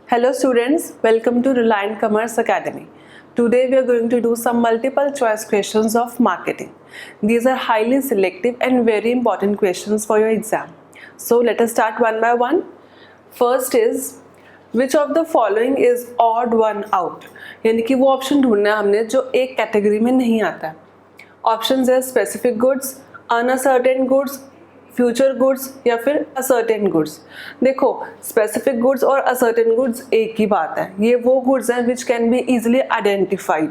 Hello students, welcome to Reliant Commerce Academy. Today we are going to do some multiple choice questions of marketing. These are highly selective and very important questions for your exam. So let us start one by one. First is, which of the following is odd one out? यानी कि वो option ढूंढना है हमने जो एक category में नहीं आता है. ऑप्शंस है specific goods, uncertain goods, future goods या फिर असर्टेन गुड्स. देखो स्पेसिफिक गुड्स और असर्टेन गुड्स एक ही बात है. ये वो गुड्स हैं which can be easily identified.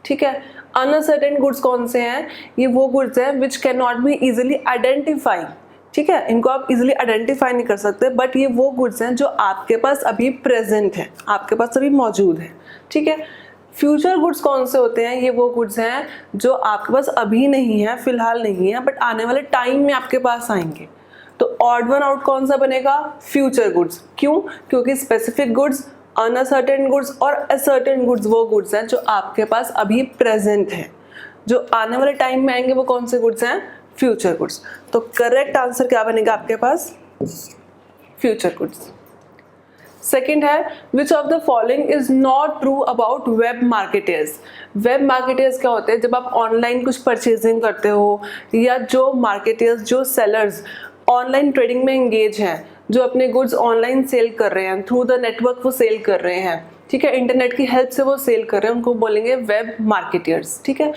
ठीक है. अनसर्टेन गुड्स कौन से हैं? ये वो गुड्स हैं which can not be easily identified. ठीक है, इनको आप इजीली आइडेंटिफाई नहीं कर सकते, बट ये वो गुड्स हैं जो आपके पास अभी प्रेजेंट है, आपके पास अभी मौजूद है. ठीक है. फ्यूचर गुड्स कौन से होते हैं? ये वो गुड्स हैं जो आपके पास अभी नहीं है, फिलहाल नहीं है, बट आने वाले टाइम में आपके पास आएंगे. तो ऑड वन आउट कौन सा बनेगा? Future goods. क्यों? क्योंकि स्पेसिफिक गुड्स, अनसर्टेन गुड्स और असर्टेन गुड्स वो गुड्स हैं जो आपके पास अभी प्रेजेंट है. जो आने वाले टाइम में आएंगे वो कौन से गुड्स हैं? Future goods. तो करेक्ट आंसर क्या बनेगा आपके पास? Future goods. सेकेंड है, which of the following is not true about web marketers. Web marketers क्या होते हैं? जब आप ऑनलाइन कुछ परचेजिंग करते हो या जो मार्केटर्स, जो सेलर्स ऑनलाइन ट्रेडिंग में एंगेज हैं, जो अपने गुड्स ऑनलाइन सेल कर रहे हैं, थ्रू द नेटवर्क वो सेल कर रहे हैं. ठीक है, इंटरनेट की हेल्प से वो सेल कर रहे हैं, उनको बोलेंगे वेब मार्केटर्स. ठीक है.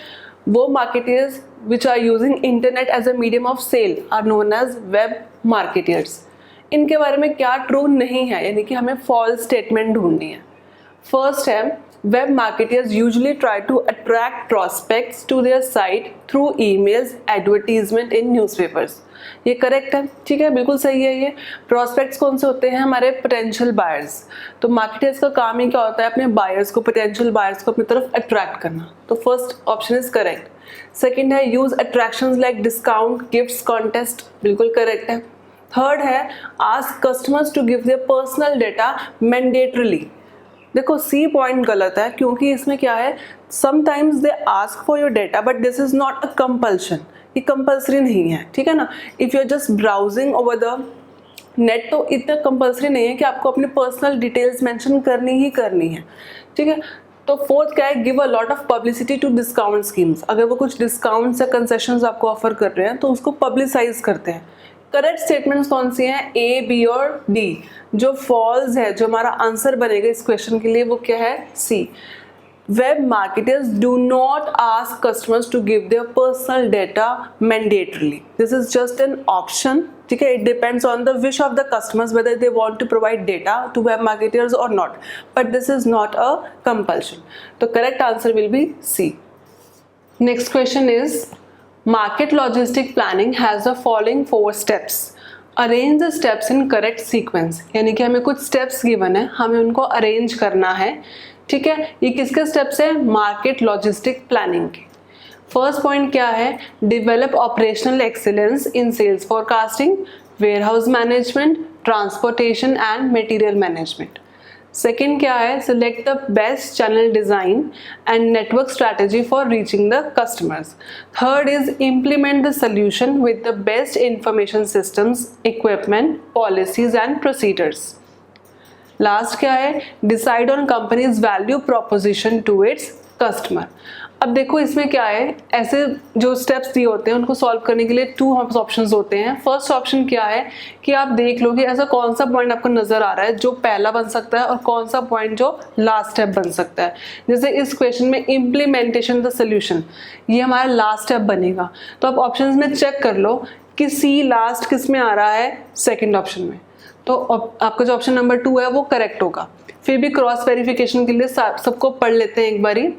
वो marketers which are using internet as a medium of sale are known as web marketers. इनके बारे में क्या ट्रू नहीं है, यानी कि हमें फॉल्स स्टेटमेंट ढूंढनी है. फर्स्ट है, web marketers usually try to attract prospects to their site through emails, advertisement in newspapers. ये करेक्ट है. ठीक है, बिल्कुल सही है. ये प्रोस्पेक्ट्स कौन से होते हैं? हमारे पोटेंशियल बायर्स. तो मार्केटर्स का काम ही क्या होता है? अपने बायर्स को, पोटेंशियल बायर्स को अपनी तरफ अट्रैक्ट करना. तो first option is correct. Second है, use attractions like discount, gifts, contest. बिल्कुल करेक्ट है. थर्ड है, ask customers to give their personal data mandatorily. देखो सी पॉइंट गलत है, क्योंकि इसमें क्या है, sometimes they ask for your data but this is not a compulsion. ये कंपल्सरी नहीं है. ठीक है ना. If you are just browsing over the net तो इतना कंपल्सरी नहीं है कि आपको अपनी पर्सनल डिटेल्स मेंशन करनी ही करनी है. ठीक है. तो फोर्थ क्या है, give a lot of publicity to discount schemes. अगर वो कुछ डिस्काउंट्स या कंसेशंस आपको ऑफर कर रहे हैं तो उसको पब्लिसाइज करते हैं. करेक्ट स्टेटमेंट्स कौन सी हैं? ए, बी और डी. जो फॉल्स है, जो हमारा आंसर बनेगा इस क्वेश्चन के लिए, वो क्या है? C. Web marketers do not ask customers to give their personal data mandatorily. This is just an option. ठीक है. It depends on the wish of the customers whether they want to provide data to web marketers और not, but this is not a compulsion. तो correct answer will be C. Next question is, market logistic planning has the following 4 steps. Arrange the steps in correct sequence. यानी कि हमें कुछ steps given है, हमें उनको arrange करना है. ठीक है. ये किसके steps है? Market logistic planning के. First point क्या है? Develop operational excellence in sales forecasting, warehouse management, transportation and material management. Second क्या है? Select the best channel design and network strategy for reaching the customers. Third is implement the solution with the best information systems, equipment, policies and procedures. Last क्या है? Decide on company's value proposition to its customer. अब देखो इसमें क्या है, ऐसे जो steps दिए होते हैं उनको सॉल्व करने के लिए 2 ऑप्शंस होते हैं. फर्स्ट ऑप्शन क्या है कि आप देख लो कि ऐसा कौन सा पॉइंट आपको नजर आ रहा है जो पहला बन सकता है और कौन सा पॉइंट जो लास्ट स्टेप बन सकता है. जैसे इस क्वेश्चन में इम्प्लीमेंटेशन द सोल्यूशन, ये हमारा लास्ट स्टेप बनेगा. तो आप ऑप्शन में चेक कर लो कि सी लास्ट किस में आ रहा है? सेकेंड ऑप्शन में. तो आपका जो ऑप्शन नंबर 2 है वो करेक्ट होगा. फिर भी क्रॉस वेरिफिकेशन के लिए सबको पढ़ लेते हैं एक बारी.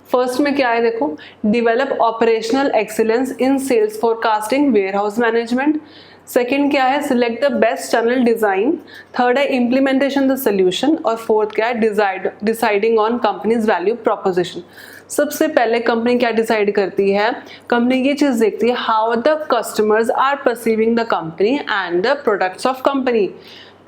फर्स्ट में क्या है देखो, develop operational excellence in sales forecasting, warehouse management. Second क्या है? Select the best channel design. Third है इम्प्लीमेंटेशन द सोल्यूशन. और फोर्थ क्या है? Deciding on company's value proposition. सबसे पहले कंपनी क्या डिसाइड करती है? कंपनी ये चीज देखती है how the customers are perceiving the company and the products of company.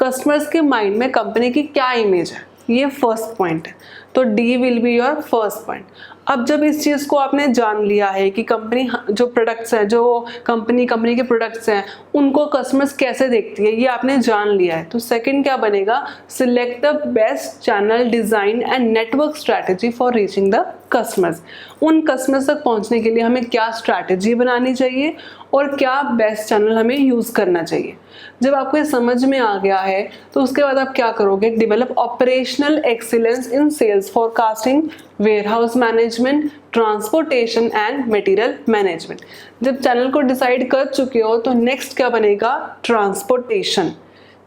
Customers के माइंड में कंपनी की क्या इमेज है, ये फर्स्ट पॉइंट है. तो D will be your first point. अब जब इस चीज़ को आपने जान लिया है कि कंपनी जो प्रोडक्ट्स हैं, जो कंपनी के प्रोडक्ट्स हैं, उनको कस्टमर्स कैसे देखती है, ये आपने जान लिया है, तो सेकंड क्या बनेगा, select the best channel design and network strategy for reaching the customers. उन कस्टमर्स तक पहुंचने के लिए हमें क्या स्ट्रैटेजी बनानी चाहिए और क्या बेस्ट चैनल हमें यूज़ करना चाहिए। जब आपको ये समझ में आ गया है तो उसके बाद आप क्या करोगे, develop operational excellence in sales forecasting, warehouse management, transportation and material management. जब चैनल को डिसाइड कर चुके हो तो नेक्स्ट क्या बनेगा, ट्रांसपोर्टेशन,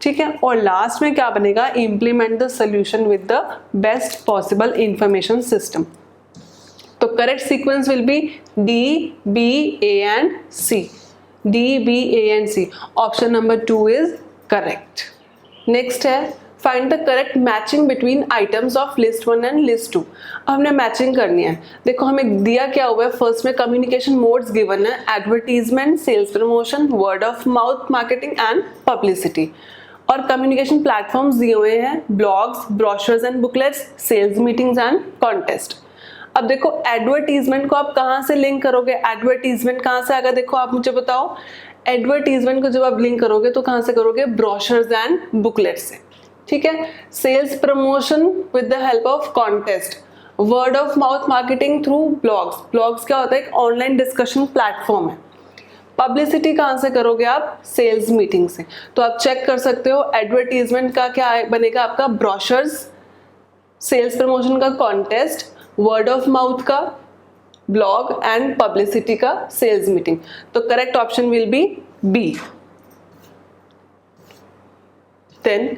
ठीक है, और लास्ट में क्या बनेगा, implement the solution with the best possible information system. तो correct sequence will be D, B, A and C. D, B, A and C. Option number 2 is correct. Next है find the correct matching between items of list 1 and list 2. अब हमने matching करनी है। देखो हमें दिया क्या हुआ है, फर्स्ट में कम्युनिकेशन मोड्स गिवन है, advertisement, sales promotion, word of mouth marketing and publicity, और कम्युनिकेशन प्लेटफॉर्म्स दिए हुए हैं, blogs, brochures and booklets, sales meetings and contest. अब देखो एडवर्टीजमेंट को आप कहाँ से लिंक करोगे, एडवर्टीजमेंट कहाँ से आएगा, देखो आप मुझे बताओ, एडवर्टीजमेंट को जब आप लिंक करोगे तो कहाँ से करोगे, ब्रोशर्स एंड बुकलेट से, ठीक है। Sales promotion with the help of contest, word of mouth marketing through blogs, blogs क्या होता है, एक ऑनलाइन डिस्कशन प्लेटफॉर्म है। पब्लिसिटी कहाँ से करोगे आप, सेल्स मीटिंग से। तो आप चेक कर सकते हो एडवर्टीजमेंट का क्या बनेगा आपका, ब्रोशर्स, सेल्स प्रमोशन का कॉन्टेस्ट, वर्ड ऑफ माउथ का ब्लॉग एंड पब्लिसिटी का सेल्स मीटिंग। तो correct option will be B. Then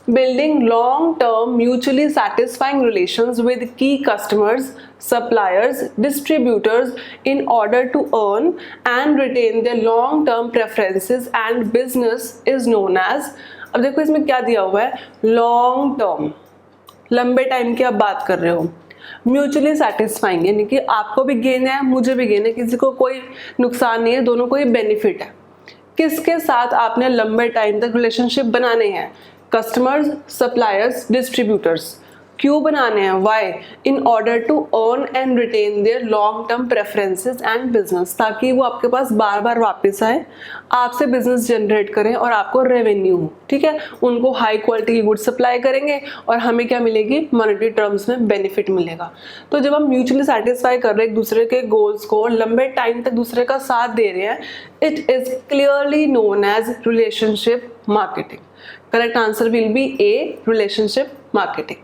building long-term mutually satisfying relations with key customers, suppliers, distributors in order to earn and retain their long-term preferences and business is known as, अब देखो इसमें क्या दिया हुआ है, long term, लंबे time की आप बात कर रहे हो, म्यूचुअली सेटिस्फाइंग यानी कि आपको भी गेन है, मुझे भी गेन है, किसी को कोई नुकसान नहीं है, दोनों को ही बेनिफिट है। किसके साथ आपने लंबे टाइम तक रिलेशनशिप बनाने हैं, कस्टमर्स, सप्लायर्स, डिस्ट्रीब्यूटर्स। क्यों बनाने हैं, why, in order to earn and retain their long term preferences and business, ताकि वो आपके पास बार बार वापस आए, आपसे बिजनेस जनरेट करें और आपको रेवेन्यू हो, ठीक है। उनको हाई क्वालिटी की गुड्स सप्लाई करेंगे और हमें क्या मिलेगी, मॉनेटरी टर्म्स में बेनिफिट मिलेगा। तो जब हम म्यूचुअली सेटिस्फाई कर रहे हैं एक दूसरे के गोल्स को, लंबे टाइम तक दूसरे का साथ दे रहे हैं, it is clearly known as relationship marketing. Correct answer will be A, relationship marketing.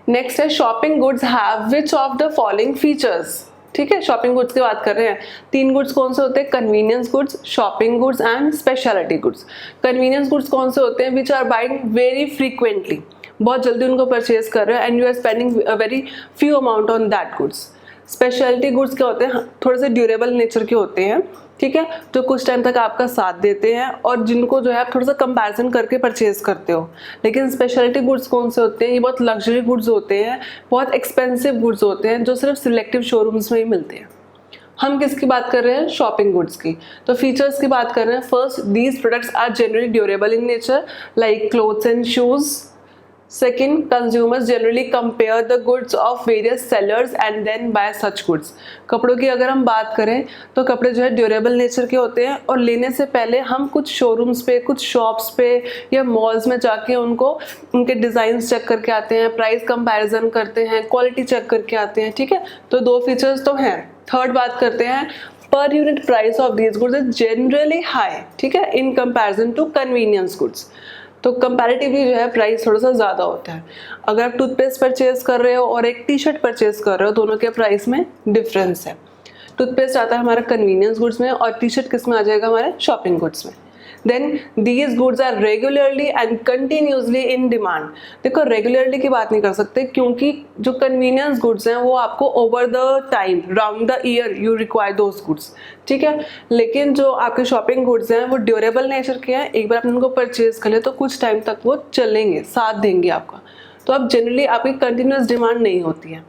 Next है shopping goods have which of the following features, ठीक है। शॉपिंग गुड्स की बात कर रहे हैं, तीन गुड्स कौन से होते हैं, convenience goods, shopping goods and speciality goods. Convenience goods कौन से होते हैं, which are buying very frequently, बहुत जल्दी उनको परचेज कर रहे हो and you are spending a very few amount on that goods. Speciality goods क्या होते हैं, थोड़े से ड्यूरेबल नेचर के होते हैं, ठीक है, जो कुछ टाइम तक आपका साथ देते हैं और जिनको जो है आप थोड़ा सा कंपैरिजन करके परचेज करते हो। लेकिन स्पेशलिटी गुड्स कौन से होते हैं, ये बहुत लग्जरी गुड्स होते हैं, बहुत एक्सपेंसिव गुड्स होते हैं, जो सिर्फ सिलेक्टिव शोरूम्स में ही मिलते हैं। हम किसकी बात कर रहे हैं, शॉपिंग गुड्स की। तो फीचर्स की बात कर रहे हैं, first, these products are generally durable in nature like clothes and shoes. Second, consumers generally compare the goods of various sellers and then buy such goods. कपड़ों की अगर हम बात करें तो कपड़े जो है ड्यूरेबल नेचर के होते हैं और लेने से पहले हम कुछ शोरूम्स पे, कुछ शॉप्स पे या मॉल्स में जाके उनके डिज़ाइंस चेक करके आते हैं, प्राइस कंपैरिजन करते हैं, क्वालिटी चेक करके आते हैं, ठीक है। तो दो फीचर्स तो हैं। थर्ड बात करते हैं, per unit price of these goods is generally high, ठीक है, in comparison to convenience goods. तो कंपैरेटिवली जो है प्राइस थोड़ा सा ज़्यादा होता है। अगर आप टूथपेस्ट परचेज कर रहे हो और एक टी शर्ट परचेज कर रहे हो, दोनों के प्राइस में डिफरेंस है। टूथपेस्ट आता है हमारा कन्वीनियंस गुड्स में और टी शर्ट किस में आ जाएगा, हमारे शॉपिंग गुड्स में। Then these goods are regularly and continuously in demand. देखो रेगुलरली की बात नहीं कर सकते क्योंकि जो कन्वीनियंस गुड्स हैं वो आपको over the time, round the year you require those goods, ठीक है। लेकिन जो आपके शॉपिंग गुड्स हैं वो ड्यूरेबल नेचर के हैं, एक बार आपने उनको परचेज कर लिया तो कुछ टाइम तक वो चलेंगे, साथ देंगे आपका। तो अब जनरली आपकी कंटिन्यूस डिमांड नहीं होती है।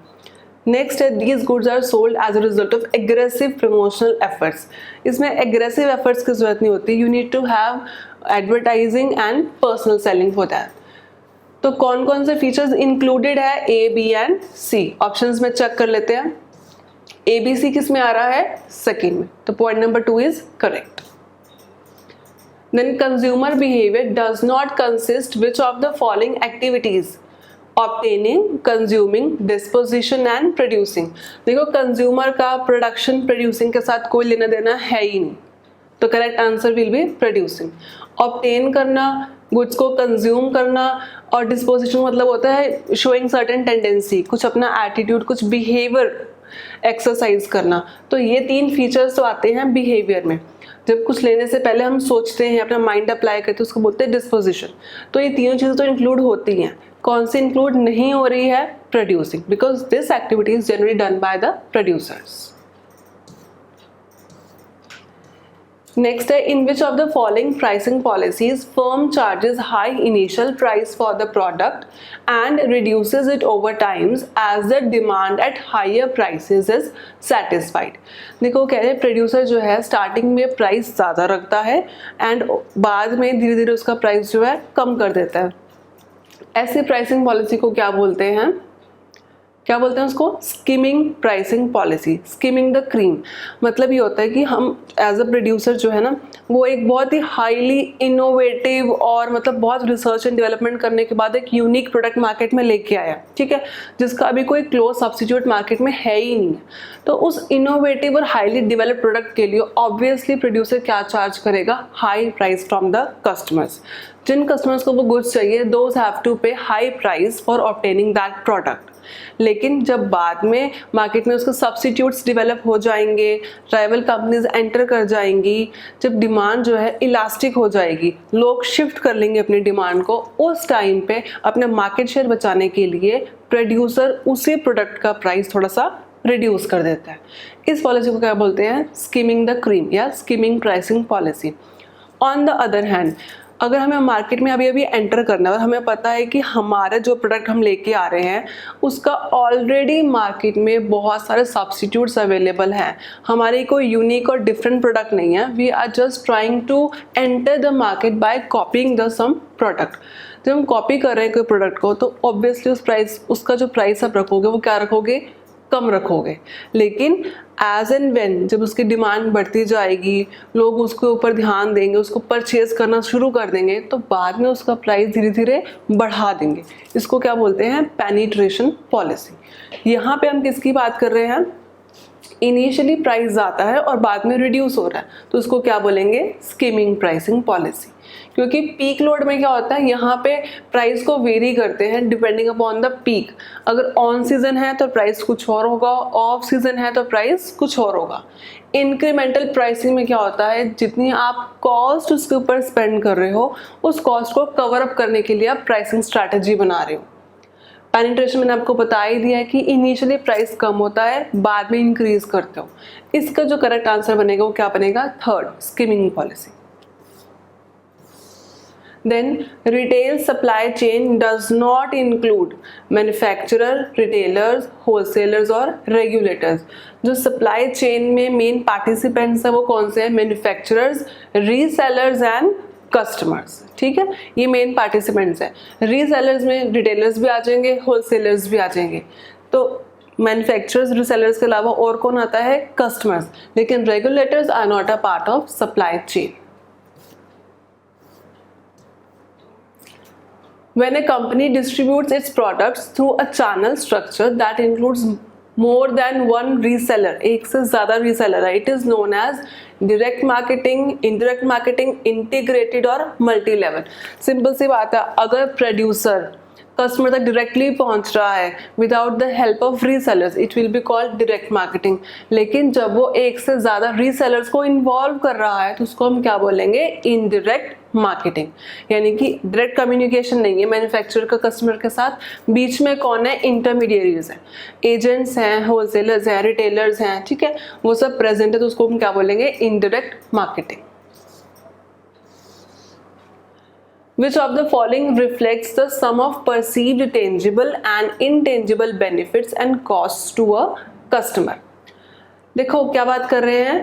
नेक्स्ट है, these goods are sold as a result of aggressive promotional efforts. इसमें एग्रेसिव एफर्ट्स की जरूरत नहीं होती, you need to have advertising and personal selling for that. तो कौन कौन से फीचर्स इंक्लूडेड है, A, B and C. Options में चेक कर लेते हैं। ए, बी, सी किस में आ रहा है, सेकेंड में, तो point number 2 is correct. Then consumer behaviour does not consist which of the following activities, obtaining, consuming, disposition and producing. देखो कंज्यूमर का प्रोडक्शन प्रोड्यूसिंग के साथ कोई लेना देना है ही नहीं, तो correct answer will be producing. Obtain करना, गुड्स को कंज्यूम करना, और डिस्पोजिशन मतलब होता है शोइंग सर्टेन टेंडेंसी, कुछ अपना एटीट्यूड, कुछ बिहेवियर एक्सरसाइज करना। तो ये 3 फीचर्स तो आते हैं बिहेवियर में। जब कुछ लेने से पहले हम सोचते हैं, अपना माइंड अप्लाई करते हैं, उसको बोलते हैं डिस्पोजिशन। तो ये तीनों चीज़ें तो इंक्लूड होती हैं। कौन सी इंक्लूड नहीं हो रही है, producing, because this activity is generally done by the producers. Next है, in which of the following pricing policies firm charges high initial price for the product and reduces it over times as the demand at higher prices is satisfied. देखो कह रहे producer जो है starting में price ज़्यादा रखता है and बाद में धीरे धीरे उसका प्राइस जो है कम कर देता है। ऐसी प्राइसिंग पॉलिसी को क्या बोलते हैं, क्या बोलते हैं उसको, skimming pricing policy, skimming the cream. मतलब ये होता है कि हम एज अ प्रोड्यूसर जो है ना, वो एक बहुत ही हाईली इनोवेटिव और मतलब बहुत रिसर्च एंड डेवलपमेंट करने के बाद एक यूनिक प्रोडक्ट मार्केट में लेके आया, ठीक है, जिसका अभी कोई क्लोज सब्स्टिट्यूट मार्केट में है ही नहीं है। तो उस इनोवेटिव और हाईली डेवलप्ड प्रोडक्ट के लिए ऑब्वियसली प्रोड्यूसर क्या चार्ज करेगा, high price from the customers. जिन कस्टमर्स को वो गुड्स चाहिए, those have to pay high price for obtaining that product. लेकिन जब बाद में मार्केट में उसके सब्स्टिट्यूट्स डेवलप हो जाएंगे, राइवल कंपनीज एंटर कर जाएंगी, जब डिमांड जो है इलास्टिक हो जाएगी, लोग शिफ्ट कर लेंगे अपनी डिमांड को, उस टाइम पे अपने मार्केट शेयर बचाने के लिए प्रोड्यूसर उसी प्रोडक्ट का प्राइस थोड़ा सा रिड्यूस कर देता है। इस पॉलिसी को क्या बोलते हैं, स्किमिंग द क्रीम या skimming pricing policy. On the other hand, अगर हमें मार्केट में अभी अभी एंटर करना है और हमें पता है कि हमारे जो प्रोडक्ट हम लेके आ रहे हैं उसका ऑलरेडी मार्केट में बहुत सारे सब्स्टिट्यूट्स अवेलेबल हैं, हमारी कोई यूनिक और डिफरेंट प्रोडक्ट नहीं है, we are just trying to enter the market by copying the some product. जब हम कॉपी कर रहे हैं कोई प्रोडक्ट को तो ऑब्वियसली उसका जो प्राइस आप रखोगे वो क्या रखोगे, कम रखोगे। लेकिन एज एंड व्हेन जब उसकी डिमांड बढ़ती जाएगी, लोग उसके ऊपर ध्यान देंगे, उसको परचेज करना शुरू कर देंगे, तो बाद में उसका प्राइस धीरे धीरे बढ़ा देंगे। इसको क्या बोलते हैं, पेनिट्रेशन पॉलिसी। यहाँ पे हम किसकी बात कर रहे हैं, इनिशियली प्राइस आता है और बाद में रिड्यूस हो रहा है, तो उसको क्या बोलेंगे, स्किमिंग प्राइसिंग पॉलिसी। क्योंकि पीक लोड में क्या होता है, यहाँ पे प्राइस को वेरी करते हैं डिपेंडिंग अपॉन द पीक। अगर ऑन सीजन है तो प्राइस कुछ और होगा, ऑफ सीजन है तो प्राइस कुछ और होगा। इंक्रीमेंटल प्राइसिंग में क्या होता है, जितनी आप कॉस्ट उसके ऊपर स्पेंड कर रहे हो उस कॉस्ट को कवर अप करने के लिए आप प्राइसिंग स्ट्रैटेजी बना रहे हो। पेनिट्रेशन मैंने आपको बता ही दिया है कि इनिशियली प्राइस कम होता है, बाद में इंक्रीज करते हो। इसका जो करेक्ट आंसर बनेगा वो क्या बनेगा, third, skimming policy. Then retail supply chain does not include manufacturer, retailers, wholesalers और regulators। जो supply chain में main participants है वो कौन से हैं, manufacturers, resellers and customers। ठीक है, ये मेन पार्टिसिपेंट्स हैं। रीसेलर्स में रिटेलर्स भी आ जाएंगे, होलसेलर्स भी आ जाएंगे। तो मैन्युफैक्चरर्स, रीसेलर्स के अलावा और कौन आता है, कस्टमर्स। लेकिन regulators are not a part of supply chain. When a company distributes its products through a channel structure that includes more than one reseller, एक से ज़्यादा reseller है, it is known as direct marketing, indirect marketing, integrated और multi level। Simple सी बात है, अगर producer customer तक directly पहुंच रहा है without the help of resellers, it will be called direct marketing. लेकिन जब वो एक से ज़्यादा रीसेलर्स को इन्वॉल्व कर रहा है तो उसको हम क्या बोलेंगे, इनडायरेक्ट मार्केटिंग। यानी कि डायरेक्ट कम्युनिकेशन नहीं है मैन्युफैक्चरर का कस्टमर के साथ, बीच में कौन है, इंटरमीडिएरीज हैं, एजेंट्स हैं, होलसेलर्स हैं, रिटेलर्स हैं, ठीक है, वो सब प्रेजेंट है, तो उसको हम क्या बोलेंगे, indirect marketing. Which of the following reflects the sum of perceived tangible and intangible benefits and costs to a customer? देखो क्या बात कर रहे हैं,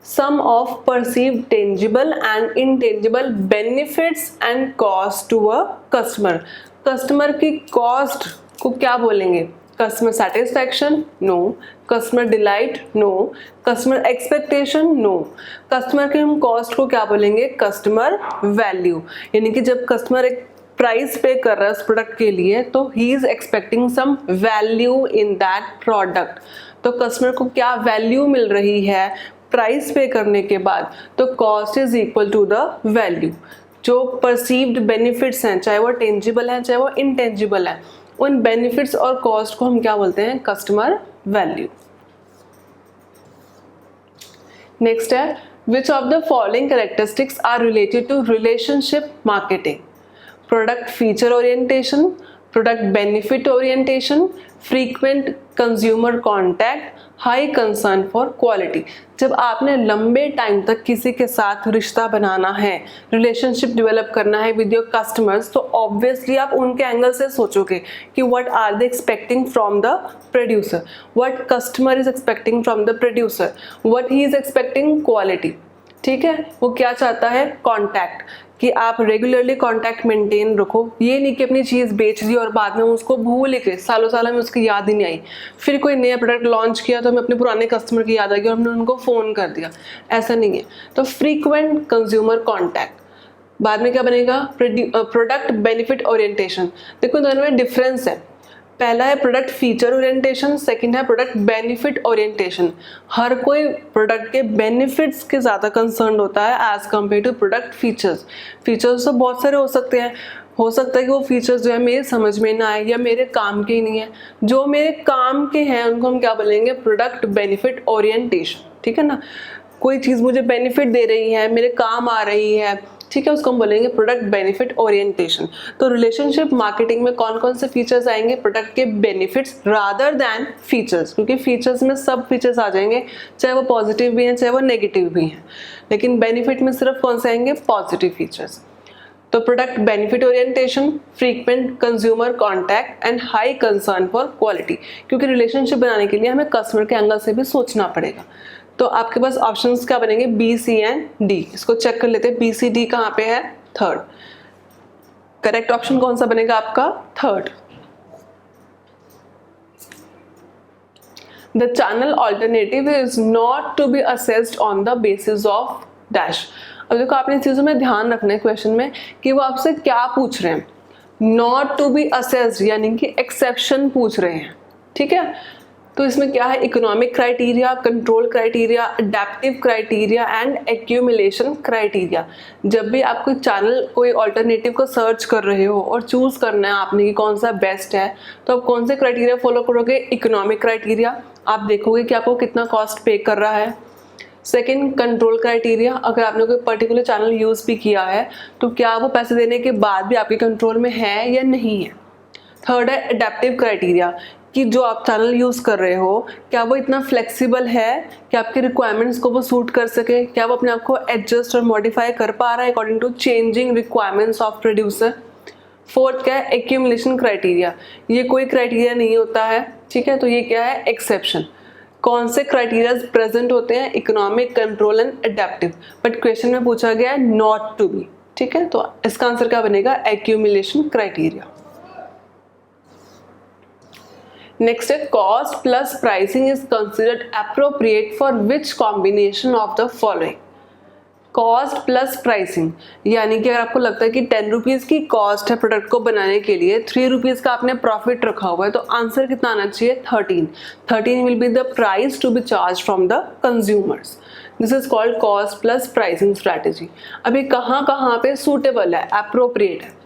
sum of perceived tangible and intangible benefits and costs to a customer। Customer की cost को क्या बोलेंगे? Customer satisfaction? No. Customer delight? No. Customer expectation? No. Customer के हम कॉस्ट को क्या बोलेंगे? Customer value. यानी कि जब कस्टमर एक प्राइस पे कर रहा है उस प्रोडक्ट के लिए तो he is expecting some value in that product. तो कस्टमर को क्या वैल्यू मिल रही है प्राइस पे करने के बाद? तो cost is equal to the value. जो परसीव्ड बेनिफिट्स हैं, चाहे वो टेंजिबल हैं चाहे वो इनटेंजिबल हैं, उन बेनिफिट्स और कॉस्ट को हम क्या बोलते हैं? Customer value. नेक्स्ट है, which of the following characteristics are related to relationship marketing? Product feature orientation, product benefit orientation, frequent consumer contact, high concern for quality. जब आपने लंबे टाइम तक किसी के साथ रिश्ता बनाना है, रिलेशनशिप डेवलप करना है विद योर कस्टमर्स, तो ऑब्वियसली आप उनके एंगल से सोचोगे कि what are they expecting from the producer, what customer is expecting from the producer, what he is expecting quality. ठीक है, वो क्या चाहता है? कॉन्टैक्ट, कि आप रेगुलरली कॉन्टैक्ट मेंटेन रखो। ये नहीं कि अपनी चीज़ बेच दी और बाद में उसको भूल गए, सालों साल में उसकी याद ही नहीं आई, फिर कोई नया प्रोडक्ट लॉन्च किया तो हमें अपने पुराने कस्टमर की याद आ गई और हमने उनको फ़ोन कर दिया, ऐसा नहीं है। तो फ्रीक्वेंट कंज्यूमर कॉन्टैक्ट। बाद में क्या बनेगा? Product benefit orientation. देखो दोनों में डिफरेंस है। पहला है प्रोडक्ट फीचर ओरिएंटेशन, सेकंड है प्रोडक्ट बेनिफिट ओरिएंटेशन। हर कोई प्रोडक्ट के बेनिफिट्स के ज़्यादा कंसर्न होता है as compare to product features. Features तो बहुत सारे हो सकते हैं, हो सकता है कि वो फीचर्स जो है मेरे समझ में ना आए या मेरे काम के ही नहीं है। जो मेरे काम के हैं उनको हम क्या बोलेंगे? Product benefit orientation. ठीक है ना, कोई चीज़ मुझे बेनिफिट दे रही है, मेरे काम आ रही है, ठीक है, उसको हम बोलेंगे प्रोडक्ट बेनिफिट ओरिएंटेशन। तो रिलेशनशिप मार्केटिंग में कौन कौन से फीचर्स आएंगे? प्रोडक्ट के बेनिफिट्स रादर दैन फीचर्स, क्योंकि फीचर्स में सब फीचर्स आ जाएंगे, चाहे वो पॉजिटिव भी हैं चाहे वो नेगेटिव भी हैं, लेकिन बेनिफिट में सिर्फ कौन से आएंगे? Positive features. तो product benefit orientation, frequent consumer contact and high concern for quality, क्योंकि रिलेशनशिप बनाने के लिए हमें कस्टमर के एंगल से भी सोचना पड़ेगा। तो आपके पास ऑप्शंस क्या बनेंगे? B, C and D. इसको चेक कर लेते हैं, बी सी डी कहाँ पे है? थर्ड। करेक्ट ऑप्शन कौन सा बनेगा आपका? Third. The channel alternative is not to be assessed on the basis of dash. अब देखो आपने चीज़ों में ध्यान रखना है क्वेश्चन में कि वो आपसे क्या पूछ रहे हैं। नॉट टू बी असेस्ड यानी कि एक्सेप्शन पूछ रहे हैं। ठीक है, तो इसमें क्या है? Economic criteria, control criteria, adaptive criteria and accumulation criteria. जब भी आप कोई चैनल, कोई ऑल्टरनेटिव को सर्च कर रहे हो और चूज करना है आपने कि कौन सा बेस्ट है, तो आप कौन से क्राइटेरिया फॉलो करोगे? इकोनॉमिक क्राइटेरिया, आप देखोगे कि आपको कितना कॉस्ट पे कर रहा है। सेकेंड, कंट्रोल क्राइटेरिया, अगर आपने कोई पर्टिकुलर चैनल यूज़ भी किया है तो क्या वो पैसे देने के बाद भी आपके कंट्रोल में है या नहीं है। थर्ड है अडेप्टिव क्राइटेरिया, कि जो आप चैनल यूज़ कर रहे हो क्या वो इतना फ्लेक्सिबल है कि आपके रिक्वायरमेंट्स को वो सूट कर सके, क्या वो अपने आप को एडजस्ट और मॉडिफाई कर पा रहा है according to changing requirements of producer. Fourth क्या है? एक्यूमुलेशन क्राइटेरिया, ये कोई क्राइटेरिया नहीं होता है, ठीक है, तो ये क्या है? एक्सेप्शन। कौन से क्राइटेरियाज प्रेजेंट होते हैं? Economic, control and adaptive, but question में पूछा गया है नॉट टू बी। ठीक है, तो इसका आंसर क्या बनेगा? Accumulation criteria. नेक्स्ट है cost plus pricing is considered appropriate for which combination of the following. Cost plus pricing यानी कि अगर आपको लगता है कि 10 रुपीज़ की कॉस्ट है प्रोडक्ट को बनाने के लिए, 3 रुपीज़ का आपने प्रॉफिट रखा हुआ है, तो आंसर कितना आना चाहिए? 13। 13 will be the price to be charge from the consumers. This is called cost plus pricing strategy. अभी कहाँ कहाँ पे सूटेबल है, एप्रोप्रिएट है?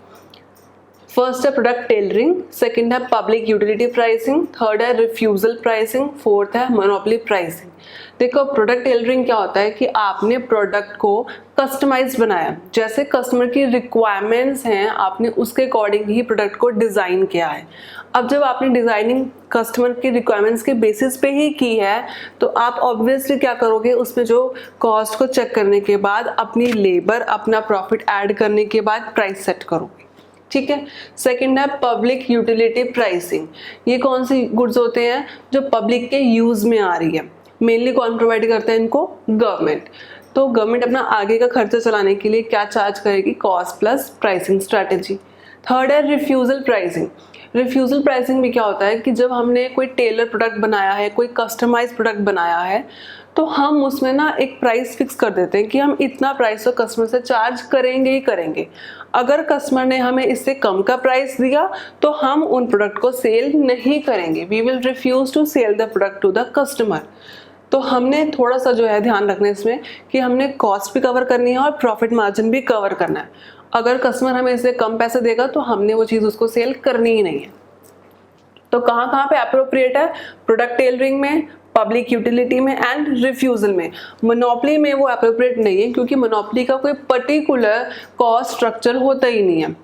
फर्स्ट है प्रोडक्ट टेलरिंग, सेकंड है पब्लिक यूटिलिटी प्राइसिंग, थर्ड है रिफ्यूजल प्राइसिंग, फोर्थ है मोनोपोली प्राइसिंग। देखो प्रोडक्ट टेलरिंग क्या होता है कि आपने प्रोडक्ट को कस्टमाइज बनाया, जैसे कस्टमर की रिक्वायरमेंट्स हैं आपने उसके अकॉर्डिंग ही प्रोडक्ट को डिज़ाइन किया है। अब जब आपने डिज़ाइनिंग कस्टमर की रिक्वायरमेंट्स के बेसिस पे ही की है तो आप ऑब्वियसली क्या करोगे, उसमें जो कॉस्ट को चेक करने के बाद अपनी लेबर, अपना प्रॉफिट ऐड करने के बाद प्राइस सेट करोगे। ठीक है, सेकंड है पब्लिक यूटिलिटी प्राइसिंग। ये कौन सी गुड्स होते हैं जो पब्लिक के यूज में आ रही है, मेनली कौन प्रोवाइड करता है इनको? गवर्नमेंट। तो गवर्नमेंट अपना आगे का खर्चा चलाने के लिए क्या चार्ज करेगी? Cost plus pricing strategy. Third है रिफ्यूज़ल प्राइसिंग। रिफ्यूज़ल प्राइसिंग में क्या होता है कि जब हमने कोई टेलर प्रोडक्ट बनाया है, कोई कस्टमाइज प्रोडक्ट बनाया है, तो हम उसमें ना एक प्राइस फिक्स कर देते हैं कि हम इतना प्राइस तो कस्टमर से चार्ज करेंगे ही करेंगे। अगर कस्टमर ने हमें इससे कम का प्राइस दिया तो हम उन प्रोडक्ट को सेल नहीं करेंगे। We will refuse to sell the product to the customer. तो हमने थोड़ा सा जो है ध्यान रखना है इसमें कि हमने कॉस्ट भी कवर करनी है और प्रॉफिट मार्जिन भी कवर करना है। अगर कस्टमर हमें इससे कम पैसे देगा तो हमने वो चीज़ उसको सेल करनी ही नहीं है। तो कहाँ कहाँ पे अप्रोप्रिएट है? प्रोडक्ट टेलरिंग में, पब्लिक यूटिलिटी में एंड रिफ्यूज़ल में। मोनोपोली में वो अप्रोप्रिएट नहीं है क्योंकि मोनोपोली का कोई पर्टिकुलर कॉस्ट स्ट्रक्चर होता ही नहीं है।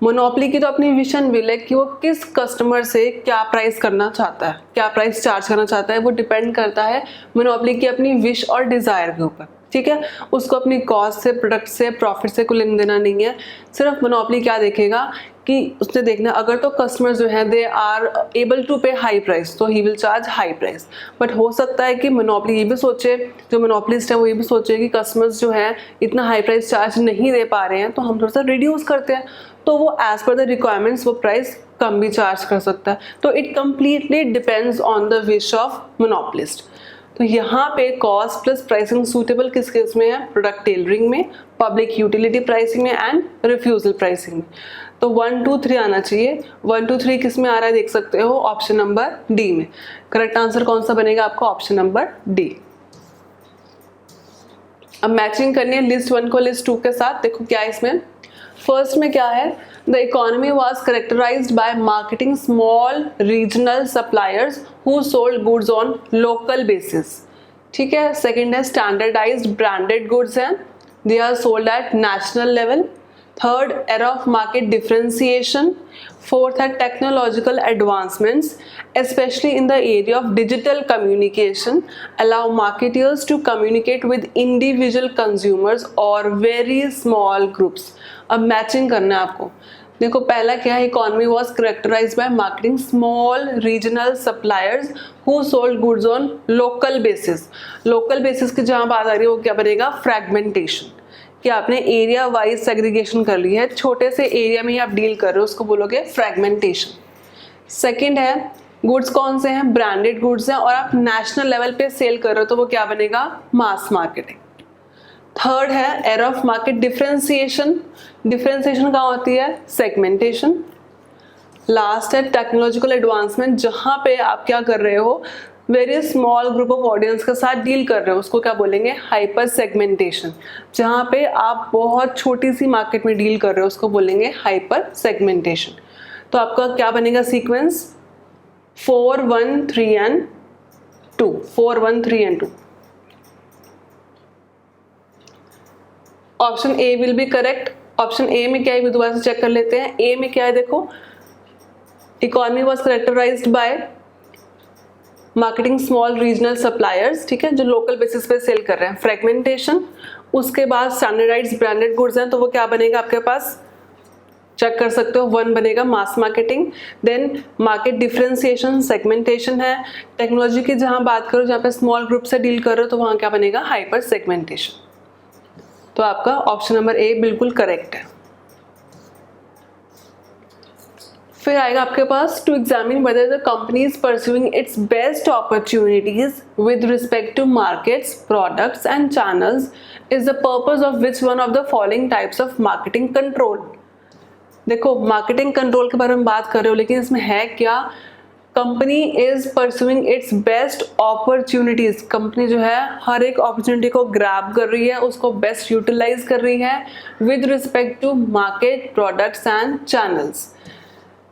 मोनोपोली की तो अपनी विजन विल है कि वो किस कस्टमर से क्या प्राइस करना चाहता है, क्या प्राइस चार्ज करना चाहता है, वो डिपेंड करता है मोनोपोली की अपनी विश और डिज़ायर के ऊपर। ठीक है, उसको अपनी कॉस्ट से, प्रोडक्ट से, प्रॉफिट से कोई लेना देना नहीं है। सिर्फ मोनोपोली क्या देखेगा कि उसने देखना अगर तो कस्टमर जो है they are able to pay high price तो he will charge high price. But हो सकता है कि मोनोपोली ये भी सोचे, जो मोनोपोलिस्ट है वो ये भी सोचे कि कस्टमर्स जो है इतना हाई प्राइस चार्ज नहीं दे पा रहे हैं तो हम थोड़ा सा रिड्यूस करते हैं, तो वो एज पर द रिक्वायरमेंट्स वो प्राइस कम भी चार्ज कर सकता है। तो it completely depends on the wish of monopolist. तो यहाँ पे कॉस्ट प्लस प्राइसिंग सूटेबल किस केस में है? प्रोडक्ट टेलरिंग में, पब्लिक यूटिलिटी प्राइसिंग में एंड रिफ्यूज़ल प्राइसिंग में। तो 1 2 3 आना चाहिए। 1 2 3 किस में आ रहा है देख सकते हो, ऑप्शन नंबर डी में। करेक्ट आंसर कौन सा बनेगा आपका? Option number D. अब मैचिंग करनी है लिस्ट 1 को लिस्ट 2 के साथ। देखो क्या है इसमें, फर्स्ट में क्या है? The economy was characterized by marketing small regional suppliers who sold goods on local basis. ठीक है, सेकेंड है स्टैंडर्डाइज्ड ब्रांडेड गुड्स हैं, they are sold at national level. Third, era of market differentiation. Fourth है technological advancements, especially in the area of digital communication, allow marketers to communicate with individual consumers or very small groups. अब matching करना है आपको। देखो पहला क्या है, economy was characterize by marketing small regional suppliers who sold goods on local basis. Local basis की जहाँ बात आ रही है वो क्या बनेगा? फ्रैगमेंटेशन, कि आपने एरिया वाइज सेग्रीगेशन कर ली है, छोटे से एरिया में ही आप डील कर रहे हो, उसको बोलोगे फ्रैगमेंटेशन। सेकंड है गुड्स कौन से हैं? ब्रांडेड गुड्स हैं और आप नेशनल लेवल पे सेल कर रहे हो तो वो क्या बनेगा? Mass marketing. थर्ड है era of market differentiation. Differentiation कहाँ होती है? सेगमेंटेशन। लास्ट है टेक्नोलॉजिकल एडवांसमेंट, जहाँ पे आप क्या कर रहे हो? Very small group of audience के साथ डील कर रहे हो, उसको क्या बोलेंगे? Hyper segmentation. जहाँ पे आप बहुत छोटी सी मार्केट में डील कर रहे हो उसको बोलेंगे हाइपर सेगमेंटेशन। तो आपका क्या बनेगा sequence? 4 1 3 and 2। 4 1 3 and 2। Option A will be correct. Option A में क्या है दोबारा से चेक कर लेते हैं। ए में क्या है देखो, economy was characterized by marketing small regional suppliers, ठीक है, जो लोकल बेसिस पे सेल कर रहे हैं। फ्रैगमेंटेशन, उसके बाद स्टैंडर्डाइज्ड ब्रांडेड गुड्स हैं तो वो क्या बनेगा आपके पास? चेक कर सकते हो, 1 बनेगा mass marketing. Then market differentiation, segmentation है। टेक्नोलॉजी की जहां बात करो, जहां पे स्मॉल ग्रुप से डील कर रहे हो तो वहां क्या बनेगा? Hyper segmentation. तो आपका ऑप्शन नंबर ए बिल्कुल करेक्ट है। फिर आएगा आपके पास to examine whether the company is pursuing its best opportunities with respect to markets, products and channels is the purpose of which one of the following types of marketing control. देखो marketing control के बारे में बात कर रहे हो, लेकिन इसमें है क्या? Company is pursuing its best opportunities. Company जो है हर एक अपॉर्चुनिटी को ग्रैब कर रही है, उसको बेस्ट यूटिलाइज कर रही है with respect to market, products and channels.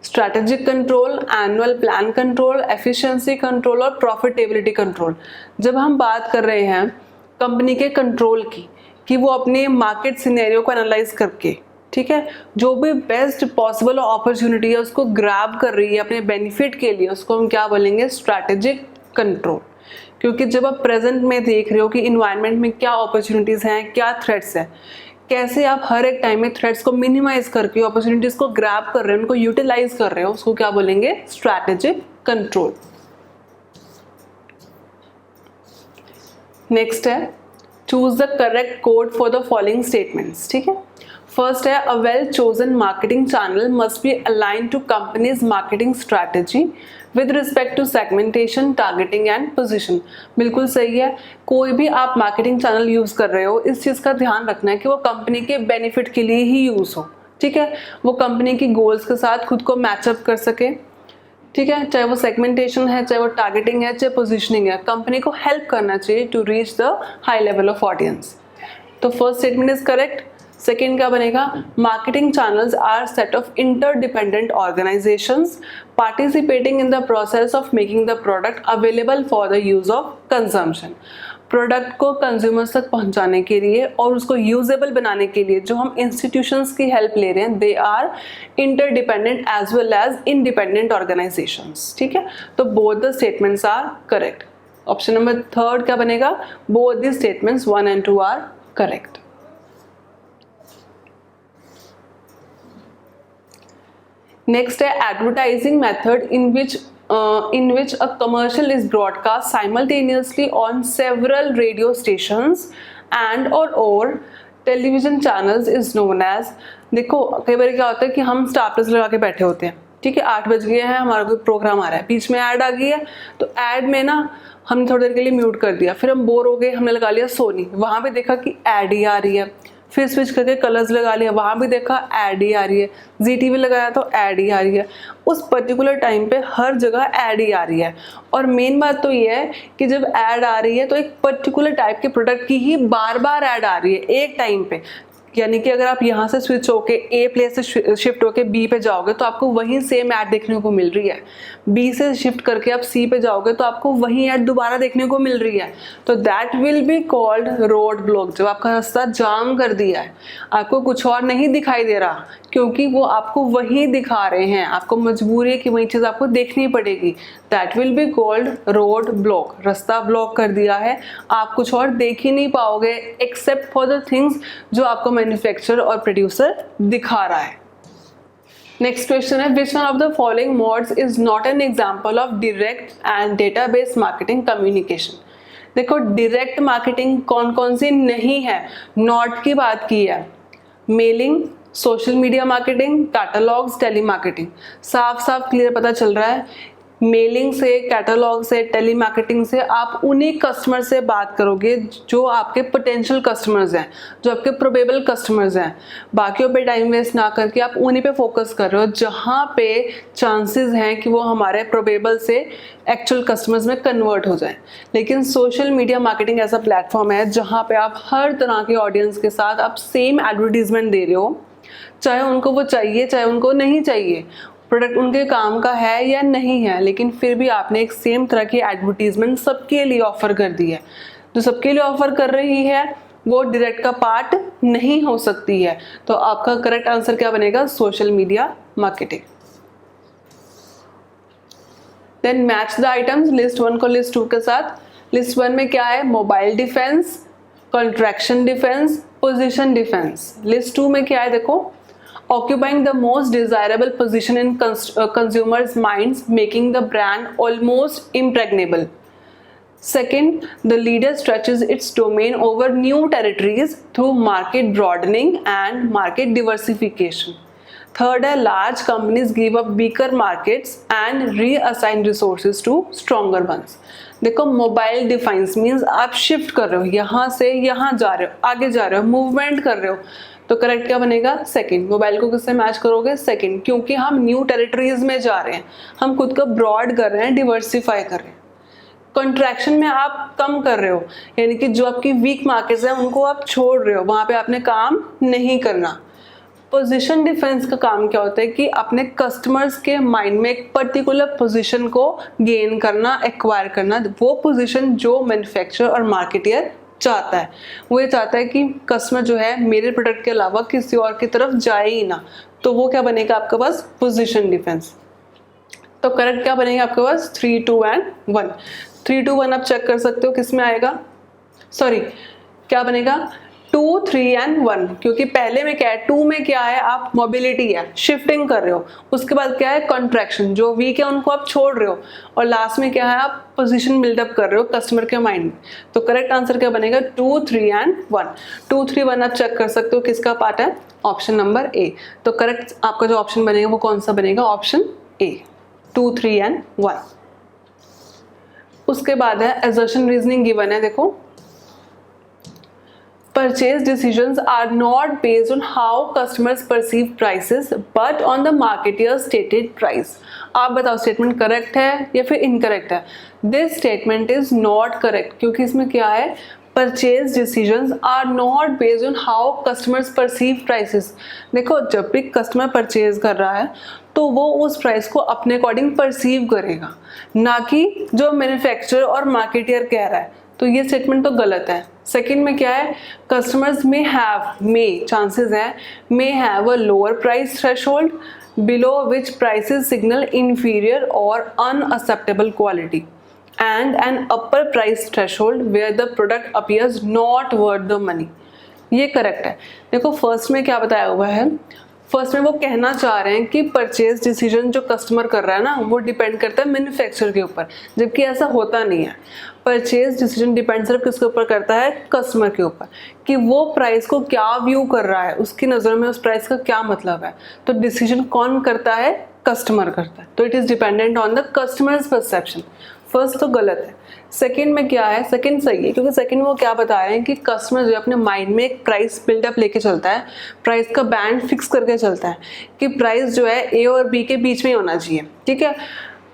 Strategic control, annual plan control, efficiency control और प्रॉफिटेबिलिटी कंट्रोल। जब हम बात कर रहे हैं कंपनी के कंट्रोल की, कि वो अपने मार्केट सिनेरियो को एनालाइज करके, ठीक है, जो भी बेस्ट पॉसिबल अपॉर्चुनिटी है उसको ग्रैब कर रही है अपने बेनिफिट के लिए, उसको हम क्या बोलेंगे? Strategic control. क्योंकि जब आप प्रेजेंट में देख रहे हो कि इन्वायरमेंट में क्या अपॉर्चुनिटीज़ हैं, क्या थ्रेट्स हैं, कैसे आप हर एक टाइम में थ्रेट्स को मिनिमाइज करके अपॉर्चुनिटीज़ को ग्रैब कर रहे हो, उनको यूटिलाइज कर रहे हो, उसको क्या बोलेंगे? Strategic control. नेक्स्ट है choose the correct code for the following statements, ठीक है। फर्स्ट है, a well chosen marketing channel must be align to company's marketing strategy with respect to segmentation, targeting and position. बिल्कुल सही है। कोई भी आप मार्केटिंग चैनल यूज कर रहे हो, इस चीज का ध्यान रखना है कि वो कंपनी के बेनिफिट के लिए ही यूज हो, ठीक है। वो कंपनी की गोल्स के साथ खुद को मैचअप कर सके, ठीक है। चाहे वो सेगमेंटेशन है, चाहे वो टारगेटिंग है, चाहे पोजीशनिंग है, कंपनी को हेल्प करना चाहिए to reach the high level of audience. तो first statement is correct. Second क्या बनेगा, marketing channels are set of interdependent organisations participating in the process of making the product available for the use of consumption. Product को consumers तक पहुंचाने के लिए और उसको यूजेबल बनाने के लिए जो हम इंस्टीट्यूशंस की हेल्प ले रहे हैं, they are interdependent as well as independent organisations, ठीक है। तो both the statements are correct. Option number third क्या बनेगा, both the statements 1 and 2 are correct. Next है advertising method in which a commercial is broadcast simultaneously on several radio stations and or television channels is known as। देखो कई बार क्या होता है कि हम स्टार प्लस लगा के बैठे होते हैं, ठीक है, 8 बज गए हैं, हमारा कोई प्रोग्राम आ रहा है, बीच में ऐड आ गई है, तो ऐड में ना हमने थोड़ी देर के लिए म्यूट कर दिया, फिर हम बोर हो गए, हमने लगा लिया सोनी, वहाँ पे देखा कि ऐड ही आ रही है, फिर स्विच करके कलर्स लगा लिया, वहाँ भी देखा ऐड ही आ रही है, ZTV लगाया तो ऐड ही आ रही है। उस पर्टिकुलर टाइम पे हर जगह ऐड ही आ रही है। और मेन बात तो ये है कि जब ऐड आ रही है तो एक पर्टिकुलर टाइप के प्रोडक्ट की ही बार बार ऐड आ रही है एक टाइम पे। यानी कि अगर आप यहाँ से स्विच होके ए प्लेस से शिफ्ट होके बी पे जाओगे तो आपको वही सेम ऐड देखने को मिल रही है, बी से शिफ्ट करके आप सी पे जाओगे तो आपको वही ऐड दोबारा देखने को मिल रही है। तो that will be called road block. जब आपका रास्ता जाम कर दिया है, आपको कुछ और नहीं दिखाई दे रहा क्योंकि वो आपको वही दिखा रहे हैं, आपको मजबूरी है कि वही चीज़ आपको देखनी पड़ेगी। That will be called road block. रास्ता ब्लॉक कर दिया है, आप कुछ और देख ही नहीं पाओगे एक्सेप्ट फॉर द थिंग्स जो आपको मैन्युफैक्चरर और प्रोड्यूसर दिखा रहा है। नेक्स्ट क्वेश्चन है, विच one of the following modes is not an example of direct and database marketing communication. देखो डायरेक्ट मार्केटिंग कौन कौन सी नहीं है, नॉट की बात की है, mailing, social media marketing, catalogs, telemarketing. साफ साफ क्लियर पता चल रहा है, मेलिंग से, कैटलॉग से, टेली मार्केटिंग से आप उन्हीं कस्टमर से बात करोगे जो आपके पोटेंशियल कस्टमर्स हैं, जो आपके प्रोबेबल कस्टमर्स हैं। बाकियों पे टाइम वेस्ट ना करके आप उन्हीं पे फोकस कर रहे हो जहाँ पे चांसेस हैं कि वो हमारे प्रोबेबल से एक्चुअल कस्टमर्स में कन्वर्ट हो जाएं। लेकिन सोशल मीडिया मार्केटिंग ऐसा प्लेटफॉर्म है जहाँ पे आप हर तरह के ऑडियंस के साथ आप सेम एडवर्टीजमेंट दे रहे हो, चाहे उनको वो चाहिए चाहे उनको नहीं चाहिए, प्रोडक्ट उनके काम का है या नहीं है, लेकिन फिर भी आपने एक सेम तरह की एडवर्टीजमेंट सबके लिए ऑफर कर दी है। जो सबके लिए ऑफर कर रही है वो डायरेक्ट का पार्ट नहीं हो सकती है। तो आपका करेक्ट आंसर क्या बनेगा, social media marketing. Then match the items, list 1 को लिस्ट 2 के साथ। लिस्ट 1 में क्या है, mobile defence, contraction defence, position defence. List 2 में क्या है, देखो occupying the most desirable position in consumers' minds, making the brand almost impregnable. Second, the leader stretches its domain over new territories through market broadening and market diversification. Third है, large companies give up weaker markets and reassign resources to stronger ones. देखो mobile defines means आप shift कर रहे हो, यहाँ से यहाँ जा रहे हो, आगे जा रहे हो, मूवमेंट कर रहे हो। तो करेक्ट क्या बनेगा, सेकंड। मोबाइल को किससे मैच करोगे, सेकंड, क्योंकि हम न्यू टेरिटरीज में जा रहे हैं, हम खुद को ब्रॉड कर रहे हैं, डिवर्सिफाई कर रहे हैं। कॉन्ट्रैक्शन में आप कम कर रहे हो, यानी कि जो आपकी वीक मार्केट्स हैं उनको आप छोड़ रहे हो, वहाँ पे आपने काम नहीं करना। पोजीशन डिफेंस का काम क्या होता है कि अपने कस्टमर्स के माइंड में एक पर्टिकुलर पोजीशन को गेन करना, एक्वायर करना, वो पोजीशन जो मैन्युफैक्चरर और मार्केटियर चाहता है। वो ये चाहता है कि कस्टमर जो है मेरे प्रोडक्ट के अलावा किसी और की तरफ जाए ही ना। तो वो क्या बनेगा आपके पास, पोजीशन डिफेंस। तो करेक्ट क्या बनेगा आपके पास, 3, 2 and 1। 3, 2, 1 आप चेक कर सकते हो किस में आएगा, सॉरी क्या बनेगा, 2, 3 एंड 1, क्योंकि पहले में क्या है, 2 में क्या है, आप मोबिलिटी है, शिफ्टिंग कर रहे हो, उसके बाद क्या है, कॉन्ट्रैक्शन, जो वीक है उनको आप छोड़ रहे हो, और लास्ट में क्या है, आप पोजीशन बिल्डअप कर रहे हो कस्टमर के माइंड में। तो करेक्ट आंसर क्या बनेगा, 2, 3 एंड 1। 2, 3, 1 आप चेक कर सकते हो किसका पार्ट है, ऑप्शन नंबर ए। तो करेक्ट आपका जो ऑप्शन बनेगा वो कौन सा बनेगा, ऑप्शन ए, 2, 3 एंड 1। उसके बाद है assertion रीजनिंग गिवन है, देखो, purchase decisions are not based on how customers perceive prices but on the marketer's stated price। आप बताओ स्टेटमेंट करेक्ट है या फिर इनकरेक्ट है। This statement is not correct, क्योंकि इसमें क्या है, purchase decisions are not based on how customers perceive prices. देखो, जब भी कस्टमर परचेज कर रहा है तो वो उस प्राइस को अपने अकॉर्डिंग परसीव करेगा, ना कि जो मैन्युफैक्चरर और मार्केटियर कह रहा है। तो ये स्टेटमेंट तो गलत है। सेकंड में क्या है, कस्टमर्स में चांसेस है, may have a lower price threshold below which prices signal inferior or unacceptable quality and an upper price threshold where the product appears not worth the money। ये correct है। देखो first में क्या बताया हुआ है, फर्स्ट में वो कहना चाह रहे हैं कि परचेज डिसीजन जो कस्टमर कर रहा है ना वो डिपेंड करता है मैन्युफैक्चरर के ऊपर, जबकि ऐसा होता नहीं है। परचेज डिसीजन डिपेंड सिर्फ किसके ऊपर करता है, कस्टमर के ऊपर, कि वो प्राइस को क्या व्यू कर रहा है, उसकी नज़र में उस प्राइस का क्या मतलब है। तो डिसीजन कौन करता है, कस्टमर करता है। तो it is dependent on the customers perception. First तो गलत है। सेकंड में क्या है, सेकंड सही है, क्योंकि सेकंड वो क्या बता रहे हैं कि कस्टमर जो अपने माइंड में एक प्राइस बिल्डअप लेके चलता है, प्राइस का बैंड फिक्स करके चलता है कि प्राइस जो है ए और बी के बीच में ही होना चाहिए। ठीक है,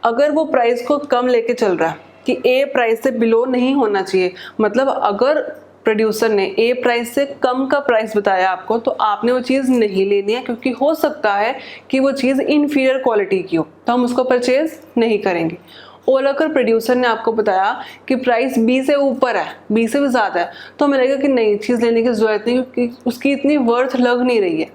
अगर वो प्राइस को कम लेके चल रहा है कि ए प्राइस से बिलो नहीं होना चाहिए, मतलब अगर प्रोड्यूसर ने ए प्राइस से कम का प्राइस बताया आपको, तो आपने वो चीज़ नहीं लेनी है, क्योंकि हो सकता है कि वो चीज़ इन्फीरियर क्वालिटी की हो, तो हम उसको परचेज नहीं करेंगे। और अगर प्रोड्यूसर ने आपको बताया कि प्राइस बी से ऊपर है, बी से भी ज़्यादा है, तो हमें लगेगा कि नहीं, चीज़ लेने की ज़रूरत नहीं, क्योंकि उसकी इतनी वर्थ लग नहीं रही है।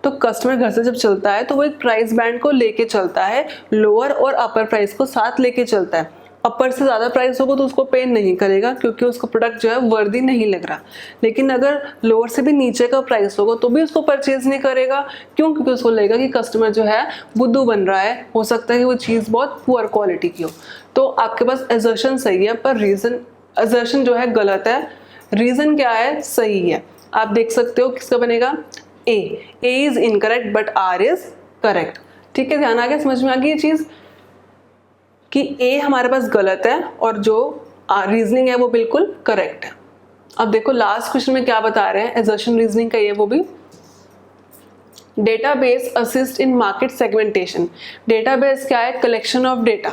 तो कस्टमर घर से जब चलता है तो वो एक प्राइस बैंड को लेके चलता है, लोअर और अपर प्राइस को साथ लेके चलता है। अपर से ज़्यादा प्राइस होगा तो उसको पे नहीं करेगा, क्योंकि उसका प्रोडक्ट जो है वर्दी नहीं लग रहा। लेकिन अगर लोअर से भी नीचे का प्राइस होगा तो भी उसको परचेज नहीं करेगा। क्यों? क्योंकि उसको लगेगा कि कस्टमर जो है बुद्धू बन रहा है, हो सकता है कि वो चीज़ बहुत पुअर क्वालिटी की हो। तो आपके पास असर्शन सही है, पर रीज़न, असर्शन जो है गलत है, रीज़न क्या है, सही है। आप देख सकते हो किसका बनेगा, A is incorrect but R is correct. ठीक है, ध्यान आ गया, समझ में आ गई ये चीज़ कि ए हमारे पास गलत है और जो रीजनिंग है वो बिल्कुल करेक्ट है। अब देखो लास्ट क्वेश्चन में क्या बता रहे हैं, असर्शन रीजनिंग का ये, वो भी database assist in market segmentation. Database क्या है, कलेक्शन ऑफ डेटा।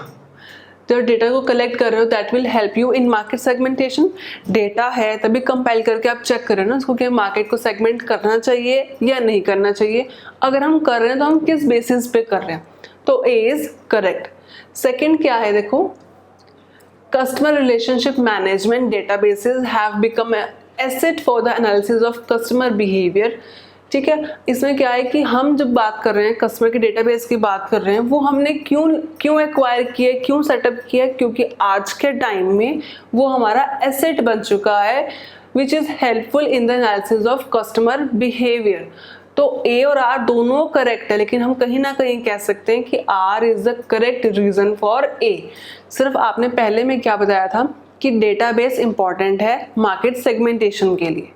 जो डेटा को कलेक्ट कर रहे हो that will help you in market segmentation. Data है तभी कंपाइल करके आप चेक कर रहे हो ना उसको कि मार्केट को सेगमेंट करना चाहिए या नहीं करना चाहिए। अगर हम कर रहे हैं तो हम किस बेसिस पे कर रहे हैं, तो ए इज करेक्ट। सेकंड क्या है, देखो, customer relationship management databases have become asset for the analysis of customer behaviour. ठीक है, इसमें क्या है कि हम जब बात कर रहे हैं कस्टमर के डेटाबेस की बात कर रहे हैं, वो हमने क्यों एक्वायर किया, क्यों सेटअप किया, क्योंकि आज के टाइम में वो हमारा एसेट बन चुका है which is helpful in the analysis of customer behaviour. तो ए और आर दोनों करेक्ट है, लेकिन हम कहीं ना कहीं कह सकते हैं कि R is the correct reason for A. सिर्फ आपने पहले में क्या बताया था कि डेटाबेस इंपॉर्टेंट है मार्केट सेगमेंटेशन के लिए।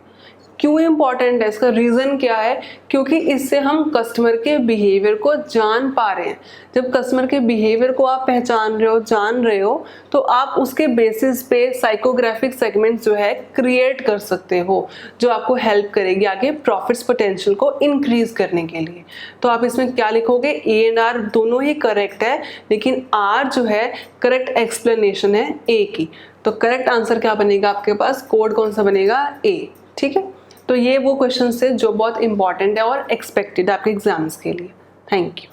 क्यों इंपॉर्टेंट है, इसका रीज़न क्या है, क्योंकि इससे हम कस्टमर के बिहेवियर को जान पा रहे हैं। जब कस्टमर के बिहेवियर को आप पहचान रहे हो, जान रहे हो, तो आप उसके बेसिस पे साइकोग्राफिक सेगमेंट्स जो है क्रिएट कर सकते हो, जो आपको हेल्प करेगी आगे प्रॉफिट्स पोटेंशियल को इंक्रीज करने के लिए। तो आप इसमें क्या लिखोगे, ए एंड आर दोनों ही करेक्ट है, लेकिन आर जो है करेक्ट एक्सप्लेनेशन है ए की। तो करेक्ट आंसर क्या बनेगा आपके पास, कोड कौन सा बनेगा, ए। ठीक है, तो ये वो क्वेश्चन है जो बहुत इंपॉर्टेंट है और एक्सपेक्टेड है आपके एग्जाम्स के लिए। Thank you.